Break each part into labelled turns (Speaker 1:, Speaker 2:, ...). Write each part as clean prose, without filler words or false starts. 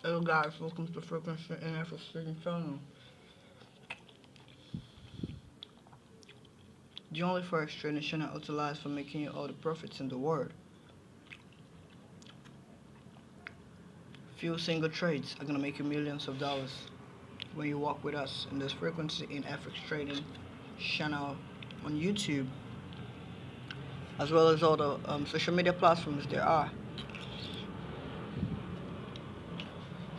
Speaker 1: Hello guys, welcome to Frequency and Afro Speaking Channel. The only forex trading channel utilized for making you all the profits in the world. Few single trades are gonna make you millions of dollars when you walk with us in this Frequency in FX Trading channel on YouTube, as well as all the social media platforms there are.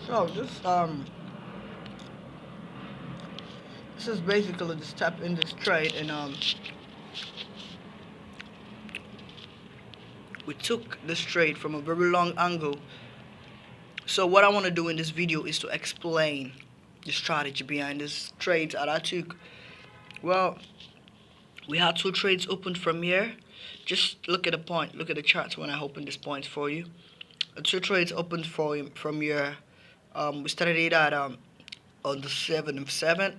Speaker 1: So this is basically the step in this trade, and we took this trade from a very long angle. So what I want to do in this video is to explain the strategy behind this trade that I took. Well, we had two trades opened from here. Just look at the point. Look at the charts when I open these points for you. The two trades opened from here. We started it at on the 7th of 7th,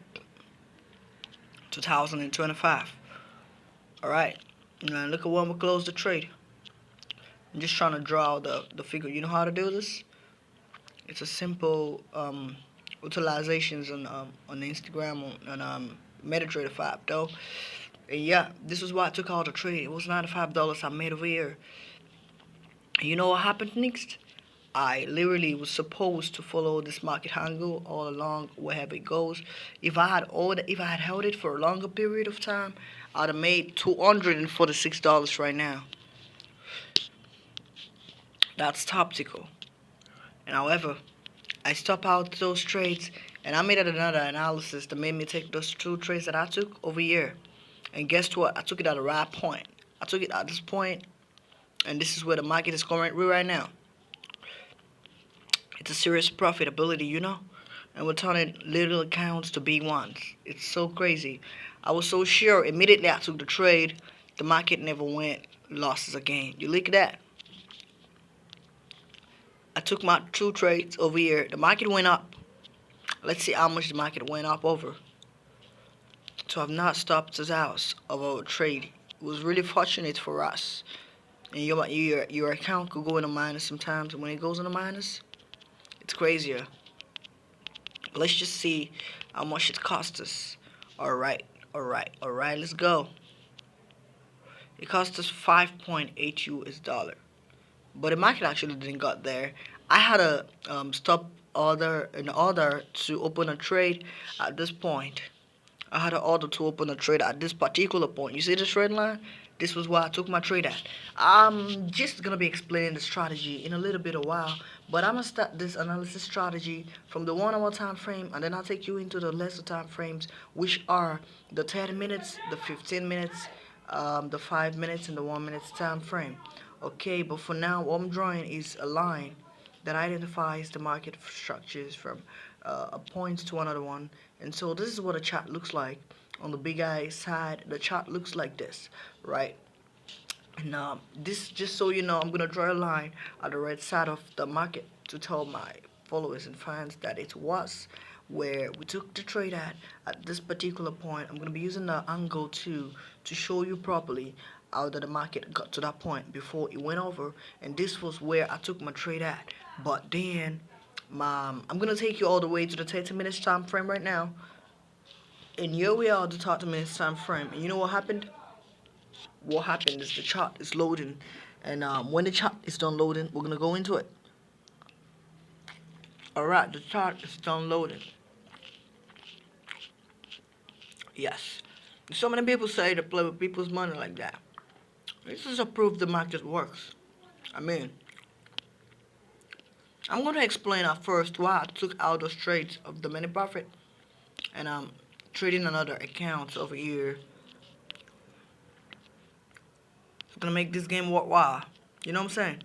Speaker 1: 2025. All right. Now look at when we closed the trade. I'm just trying to draw the figure. You know how to do this? It's a simple utilizations on Instagram on MetaTrader 5 though. And yeah, this is why I took out the trade. It was $95 I made over here. And you know what happened next? I literally was supposed to follow this market angle all along wherever it goes. If I had held it for a longer period of time, I'd have made $246 right now. That's tactical. And however, I stopped out those trades and I made another analysis that made me take those two trades that I took over here. And guess what? I took it at the right point. I took it at this point, and this is where the market is currently right now. It's a serious profitability, you know? And we're turning little accounts to big ones. It's so crazy. I was so sure immediately I took the trade, the market never went losses again. You look at that. I took my two trades over here. The market went up. Let's see how much the market went up over. So I've not stopped us out of our trade. It was really fortunate for us. And your account could go in a minus sometimes. And when it goes in a minus, it's crazier. Let's just see how much it cost us. Alright, let's go. It cost us 5.8 US dollar. But the market actually didn't got there. I had a stop order in order to open a trade at this point. I had an order to open a trade at this particular point. You see this red line? This was where I took my trade at. I'm just gonna be explaining the strategy in a little bit of while, but I'm gonna start this analysis strategy from the 1 hour time frame, and then I'll take you into the lesser time frames, which are the 10 minutes, the 15 minutes, the 5 minutes, and the 1 minute time frame. Okay, but for now, what I'm drawing is a line that identifies the market structures from a point to another one. And so this is what a chart looks like. On the big eye side, the chart looks like this, right? And this, just so you know, I'm gonna draw a line at the right side of the market to tell my followers and fans that it was where we took the trade at this particular point. I'm gonna be using the angle to show you properly how that the market got to that point before it went over, and this was where I took my trade at. But then I'm gonna take you all the way to the 30 minutes time frame right now. And here we are at the 30 minutes time frame. And you know what happened? What happened is the chart is loading. And when the chart is done loading, we're gonna go into it. Alright, the chart is done loading. Yes. So many people say to play with people's money like that. This is a proof the market works. I mean, I'm gonna explain at first why I took out those trades of the mini profit, and I'm trading another account over here. It's gonna make this game worthwhile. You know what I'm saying?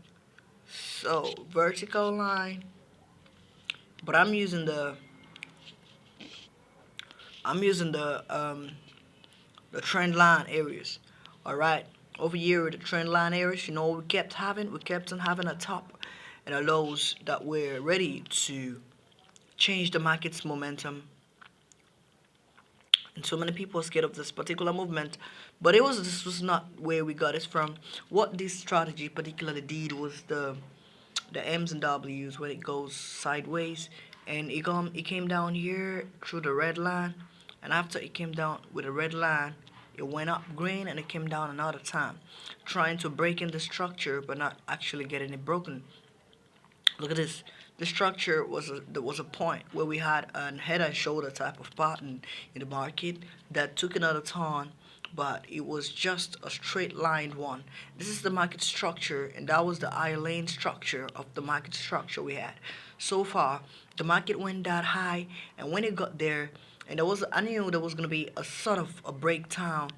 Speaker 1: So vertical line, but I'm using the trend line areas. All right, over here with the trend line areas, you know what we kept having? We kept on having a top and a lows that were ready to change the market's momentum. And so many people are scared of this particular movement, but this was not where we got it from. What this strategy particularly did was the M's and W's when it goes sideways, and it came down here through the red line, and after it came down with a red line, it went up green and it came down another time, trying to break in the structure but not actually getting it broken. Look at this. The structure there was a point where we had a head and shoulder type of pattern in the market that took another turn, but it was just a straight lined one. This is the market structure, and that was the island structure of the market structure we had. So far, the market went that high, and when it got there, and I knew there was gonna be a sort of a breakdown.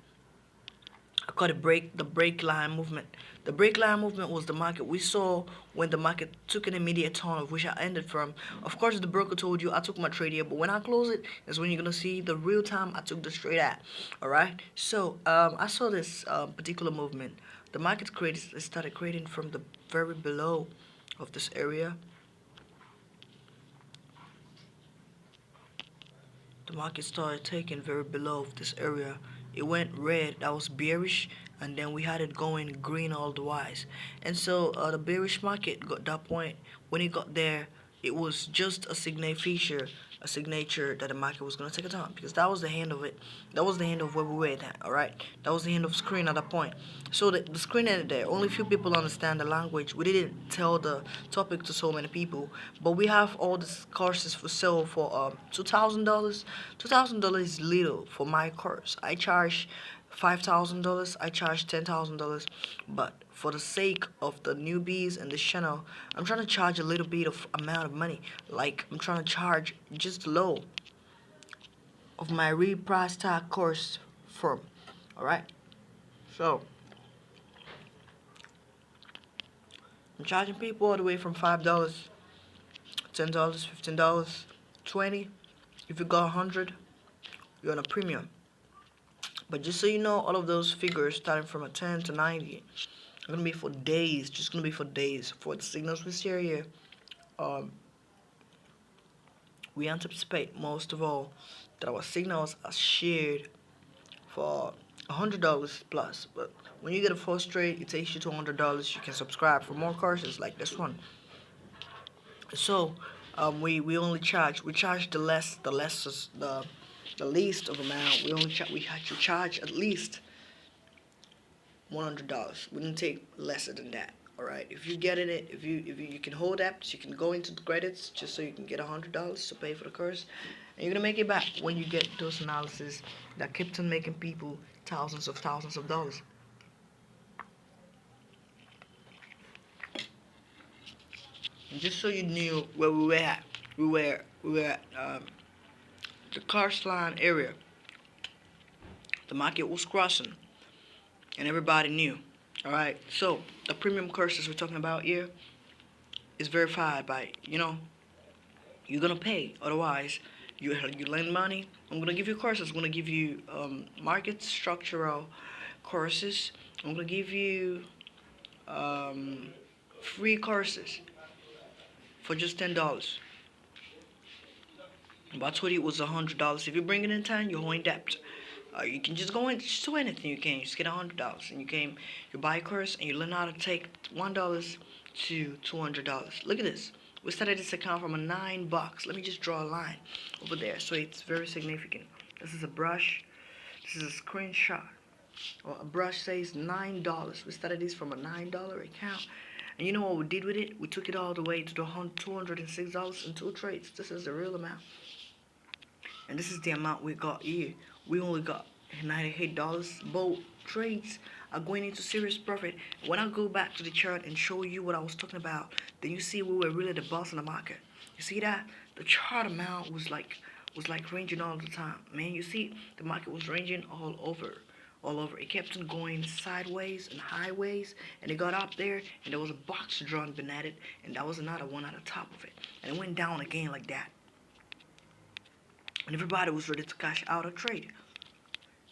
Speaker 1: I call it the break line movement. The break line movement was the market we saw when the market took an immediate turn of which I ended from. Of course, the broker told you I took my trade here, but when I close it is when you're gonna see the real time I took the trade at. All right. So I saw this particular movement. The market created started creating from the very below of this area. The market started taking very below of this area. It went red, that was bearish, and then we had it going green all the wise. And so the bearish market got that point. When it got there, it was just a signature that the market was going to take a turn, because that was the end of it. That was the end of where we were at, all right? That was the end of screen at that point. So the screen ended there. Only few people understand the language. We didn't tell the topic to so many people, but we have all these courses for sale for $2,000. $2,000 is little for my course. I charge $5,000. I charge $10,000, but for the sake of the newbies and the channel, I'm trying to charge a little bit of amount of money. Like I'm trying to charge just low of my reprice tag course firm. All right. So I'm charging people all the way from $5, $10, $15, 20. If you got 100, you're on a premium. But just so you know, all of those figures starting from a 10 to 90 are gonna be for days. Just gonna be for days. For the signals we share here, um, we anticipate most of all that our signals are shared for $100 plus. But when you get a first trade, it takes you to $100. You can subscribe for more courses like this one. So we only charge the least of amount. We have to charge at least $100. We didn't take lesser than that. All right. If you get in it, if you can hold apps, you can go into the credits just so you can get $100 to pay for the course, and you're gonna make it back when you get those analysis that kept on making people thousands of dollars. And just so you knew where we were at, we were at the cost line area. The market was crossing, and everybody knew. All right. So the premium courses we're talking about here is verified by you're gonna pay. Otherwise, you lend money. I'm gonna give you courses. I'm gonna give you market structural courses. I'm gonna give you free courses for just $10. But I told you it was $100. If you bring it in 10, you're in debt. You can just go in, just do anything you can. Just get $100, and you buy a course, and you learn how to take $1 to $200. Look at this. We started this account from a $9. Let me just draw a line over there, so it's very significant. This is a brush. This is a screenshot. Well, a brush says $9. We started this from a $9 account. And you know what we did with it? We took it all the way to the $206 in 2 trades. This is the real amount. And this is the amount we got here. We only got $98. Both trades are going into serious profit. When I go back to the chart and show you what I was talking about, then you see we were really the boss in the market. You see that? The chart amount was like ranging all the time. Man, you see the market was ranging all over. All over. It kept on going sideways and highways, and it got up there, and there was a box drawn beneath it, and that was another one at the top of it. And it went down again like that. And everybody was ready to cash out a trade.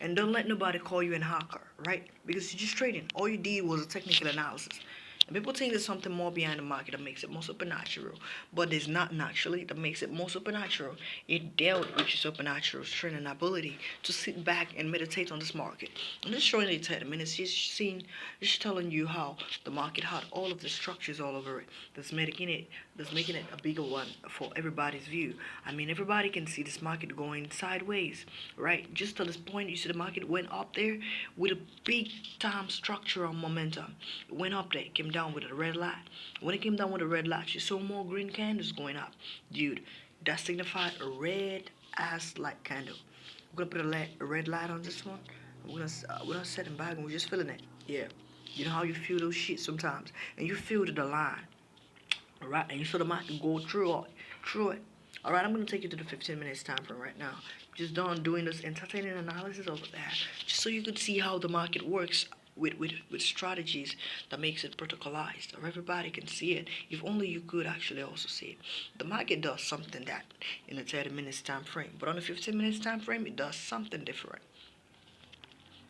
Speaker 1: And don't let nobody call you an hacker, right? Because you're just trading. All you did was a technical analysis. And people think there's something more behind the market that makes it more supernatural, but there's not naturally that makes it more supernatural. It dealt with your supernatural strength and ability to sit back and meditate on this market. I'm just showing you 10 minutes, just telling you how the market had all of the structures all over it that's making it a bigger one for everybody's view. I mean, everybody can see this market going sideways, right? Just to this point, you see the market went up there with a big time structural momentum. It went up there, came down with a red light. When it came down with a red light, you saw more green candles going up. Dude, that signified a red ass light candle. We're gonna put a red light on this one. We're not setting back and we're just feeling it. Yeah. You know how you feel those shit sometimes, and you feel the line. Alright, and you saw the market go through it. Alright, I'm gonna take you to the 15 minutes time frame right now. Just done doing this entertaining analysis over there. Just so you could see how the market works with strategies that makes it protocolized, or everybody can see it. If only you could actually also see it. The market does something that in the 30 minutes time frame, but on the 15 minutes time frame, it does something different.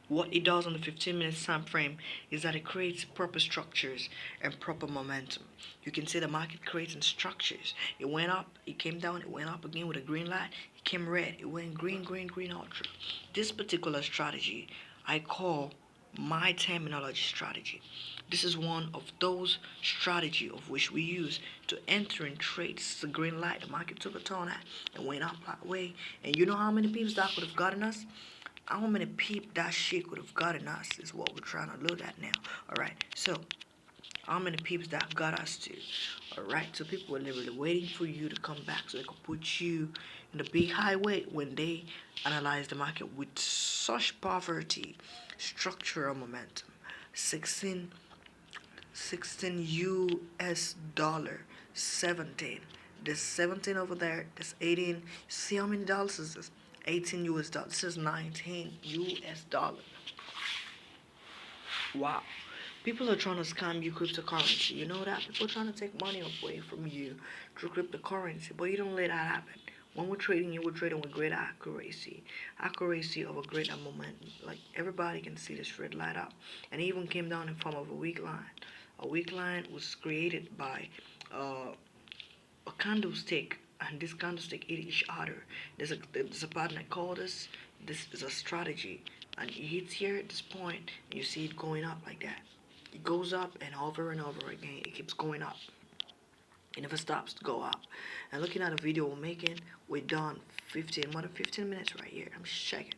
Speaker 1: What it does on the 15 minutes time frame is that it creates proper structures and proper momentum. You can see the market creating structures. It went up, it came down, it went up again with a green light, it came red, it went green, green, green, ultra. This particular strategy I call my terminology strategy. This is one of those strategy of which we use to enter in trades. The green light, the market took a turn at and went up that way. And you know how many people that could have gotten us? How many peep that shit could have gotten us is what we're trying to look at now. Alright, so how many peeps that got us to? Alright, so people were literally waiting for you to come back so they could put you in the big highway when they analyze the market with such poverty, structural momentum. 16 US dollar, 17. There's 17 over there, there's 18. See how many dollars is this? 18 US dollars. This is 19 US dollars. Wow. People are trying to scam you cryptocurrency. You know that? People are trying to take money away from you through cryptocurrency. But you don't let that happen. When we're trading, you we're trading with great accuracy. Accuracy of a greater momentum. Like everybody can see this red light up. And it even came down in form of a weak line. A weak line was created by a candlestick, and this candlestick hit each other. There's a pattern I call this. This is a strategy, and it hits here at this point, and you see it going up like that. It goes up and over again. It keeps going up. It never stops to go up. And looking at the video we're making, we're done more than 15 minutes right here. I'm just checking.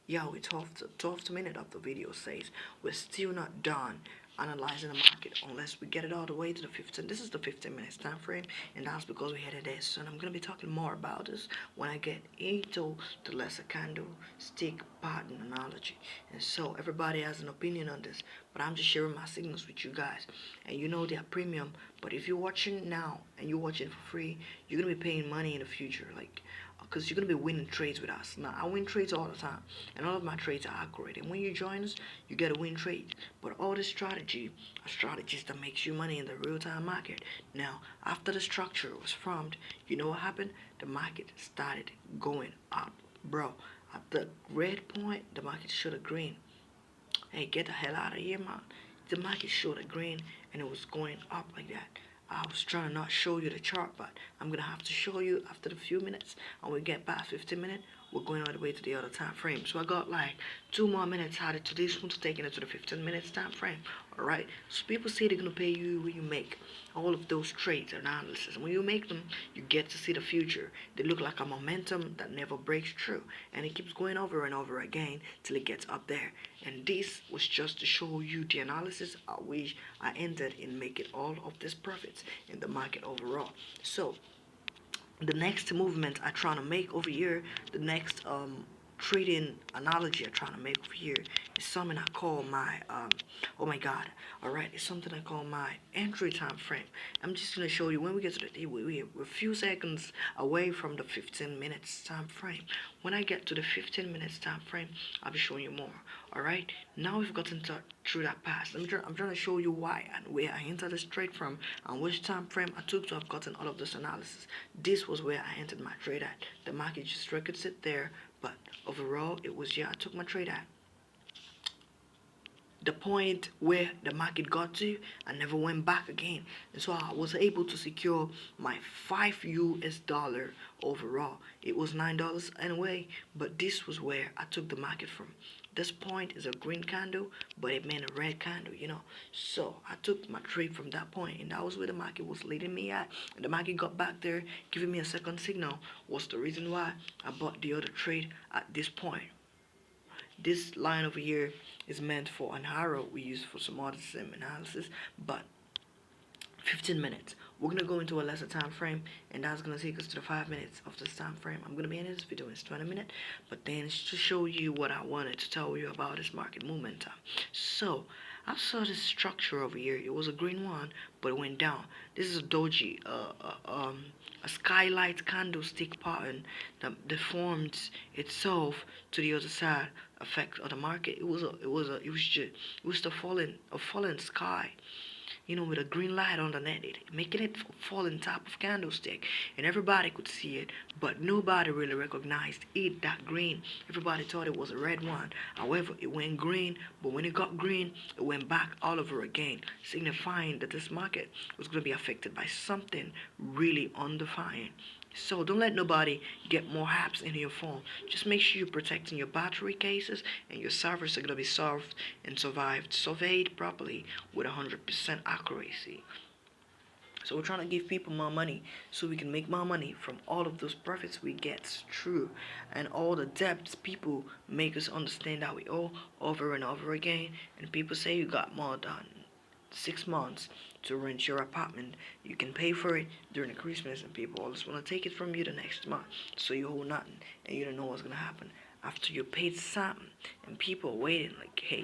Speaker 1: Yeah, we 12th minute of the video says we're still not done analyzing the market unless we get it all the way to the 15. This is the 15 minutes time frame, and that's because we had this. And I'm gonna be talking more about this when I get into the lesser candlestick pattern analogy. And so everybody has an opinion on this, but I'm just sharing my signals with you guys. And you know they're premium, but if you're watching now and you're watching for free, you're gonna be paying money in the future, like because you're going to be winning trades with us. Now, I win trades all the time, and all of my trades are accurate. And when you join us, you get a win trade. But all this strategy are strategies that makes you money in the real-time market. Now, after the structure was formed, you know what happened? The market started going up. Bro, at the red point, the market showed a green. Hey, get the hell out of here, man. The market showed a green, and it was going up like that. I was trying to not show you the chart, but I'm gonna have to show you after the few minutes. And we get past 15 minutes, we're going all the way to the other time frame. So I got like 2 more minutes added to this one to take it to the 15 minutes time frame. Alright, so people say they're gonna pay you when you make all of those trades and analysis. And when you make them, you get to see the future. They look like a momentum that never breaks through, and it keeps going over and over again till it gets up there. And this was just to show you the analysis at which I ended in making all of these profits in the market overall. So the next movement I trying to make over here, the next trading analogy I trying to make over here is something I call my oh my god, alright, it's something I call my entry time frame. I'm just gonna show you when we get to the we're a few seconds away from the 15 minutes time frame. When I get to the 15 minutes time frame, I'll be showing you more. Alright, now we've gotten through that past. I'm trying to show you why and where I entered this trade from and which time frame I took to have gotten all of this analysis. This was where I entered my trade at. The market just records it there, but overall it was I took my trade at. the point where the market got to, I never went back again. And so I was able to secure my $5 overall. It was $9 anyway, but this was where I took the market from. This point is a green candle, but it meant a red candle. So I took my trade from that point, and that was where the market was leading me at. And the market got back there, giving me a second signal. Was the reason why I bought the other trade at this point. This line over here is meant for an arrow we use for some other sim analysis, but 15 minutes. We're gonna go into a lesser time frame, and that's gonna take us to the 5 minutes of this time frame. I'm gonna be in this video, it's 20 minutes, but then it's to show you what I wanted to tell you about this market momentum. So I saw this structure over here. It was a green one, but it went down. This is a doji, a skylight candlestick pattern that deformed itself to the other side effect of the market. It was just a fallen sky, with a green light underneath it, making it fall in top of candlestick, and everybody could see it, but nobody really recognized it that green. Everybody thought it was a red one. However, it went green, but when it got green, it went back all over again, signifying that this market was going to be affected by something really undefined. So don't let nobody get more apps in your phone. Just make sure you're protecting your battery cases, and your servers are going to be surveyed properly with 100% accuracy. So we're trying to give people more money so we can make more money from all of those profits we get through, and all the debts people make us understand that we owe over and over again. And people say you got more than 6 months to rent your apartment. You can pay for it during the Christmas, and people always want to take it from you the next month. So you owe nothing, and you don't know what's going to happen after you paid something. And people are waiting like, hey,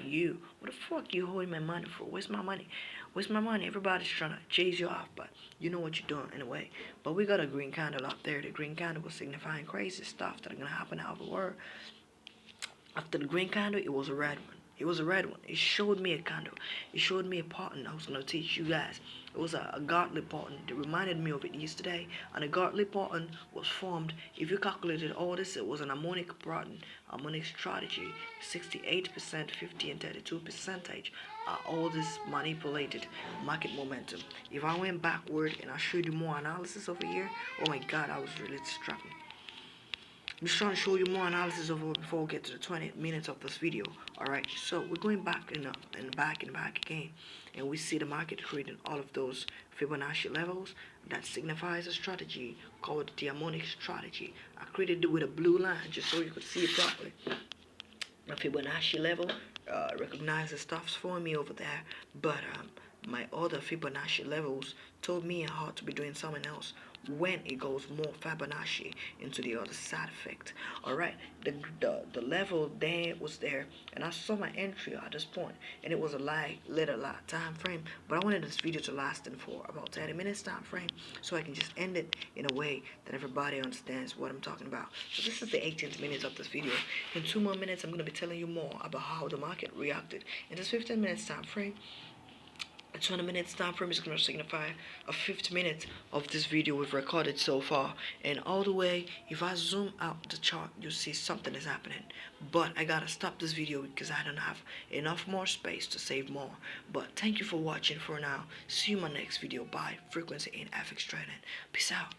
Speaker 1: what the fuck you holding my money for? Where's my money? Where's my money? Everybody's trying to chase you off, but you know what you're doing anyway. But we got a green candle up there. The green candle was signifying crazy stuff that are going to happen out of the world. After the green candle, it was a red one. It was a red one. It showed me a candle. It showed me a pattern I was going to teach you guys. It was a Gartley pattern. It reminded me of it yesterday. And a Gartley pattern was formed. If you calculated all this, it was an harmonic pattern, harmonic strategy. 68%, 50, and 32 percentage are all this manipulated market momentum. If I went backward and I showed you more analysis over here, oh my God, I was really distracted. I'm just trying to show you more analysis of it before we get to the 20 minutes of this video. Alright, so we're going back and back again, and we see the market creating all of those Fibonacci levels. That signifies a strategy called the harmonic strategy. I created it with a blue line just so you could see it properly. The Fibonacci level recognizes stuff's for me over there, but my other Fibonacci levels told me I ought to be doing something else when it goes more Fibonacci into the other side effect. Alright, the level there was there, and I saw my entry at this point, and it was a little time frame, but I wanted this video to last for about 30 minutes time frame, so I can just end it in a way that everybody understands what I'm talking about. So this is the 18th minute of this video. In 2 more minutes, I'm going to be telling you more about how the market reacted. In this 15 minutes time frame, a 20 minutes time frame is going to signify a 50 minutes of this video we've recorded so far. And all the way, if I zoom out the chart, you'll see something is happening. But I gotta stop this video because I don't have enough more space to save more. But thank you for watching for now. See you in my next video. Bye. Frequency in FX Trading. Peace out.